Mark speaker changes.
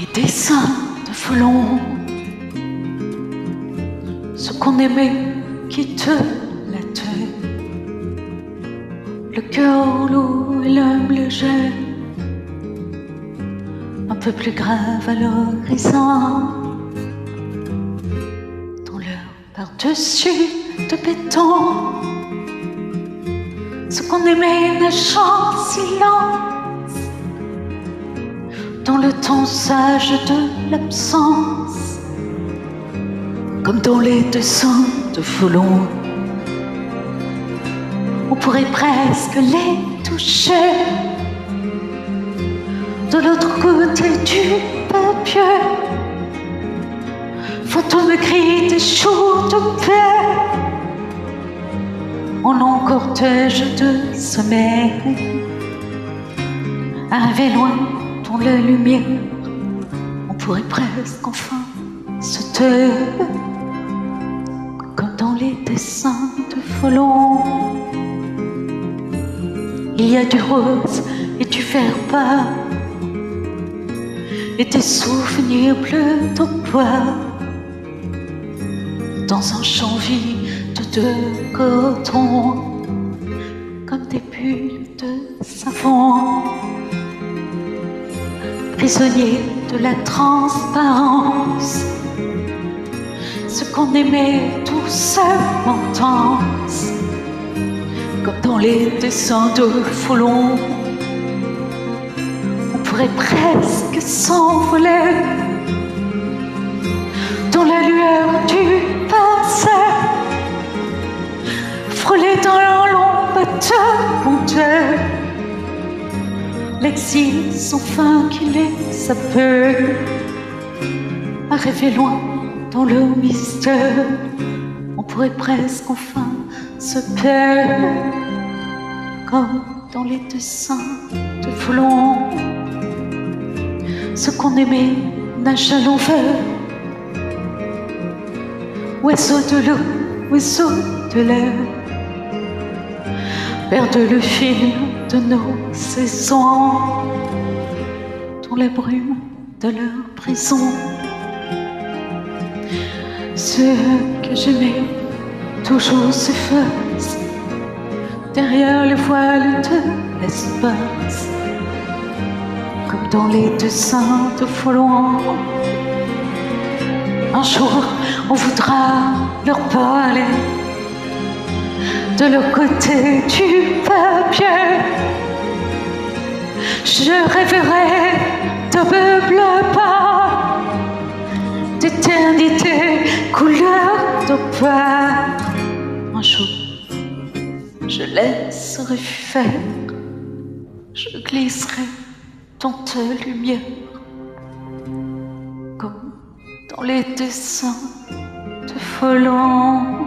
Speaker 1: Les dessins de Folon, ce qu'on aimait quitte la terre, le cœur lourd et l'homme léger, un peu plus grave à l'horizon, dans leur par-dessus de béton, ce qu'on aimait nageant en silence, dans le temps sage de l'absence, comme dans les dessins de Folon. On pourrait presque les toucher de l'autre côté du papier. Photos de cris des jours de paix, en long cortège de sommeil, arrivé loin dans la lumière, on pourrait presque enfin se taire, comme dans les dessins de Folon. Il y a du rose et du vert-bas, et des souvenirs bleus au bois, dans un champ vide de coton, comme des bulles de savon, prisonniers de la transparence, ce qu'on aimait doucement intense, comme dans les dessins de Folon. On pourrait presque s'envoler dans la lueur du passé, frôler dans l'ombre de monter l'exil sans fin qui les appelle, à rêver loin dans le mystère. On pourrait presque enfin se perdre, comme dans les dessins de Folon. Ce qu'on aimait nage à l'envers, oiseau de l'eau, oiseau de l'air, perdent le fil de nos saisons dans la brume de leur prison. Ceux que j'aimais toujours s'effacent derrière le voile de l'espace, comme dans les dessins de Folon. Un jour, on voudra leur parler de l'autre côté du papier. Je rêverai de meubles pas, d'éternité couleur d'opale. Un jour, je laisserai faire, je glisserai dans ta lumière, comme dans les dessins de Folon.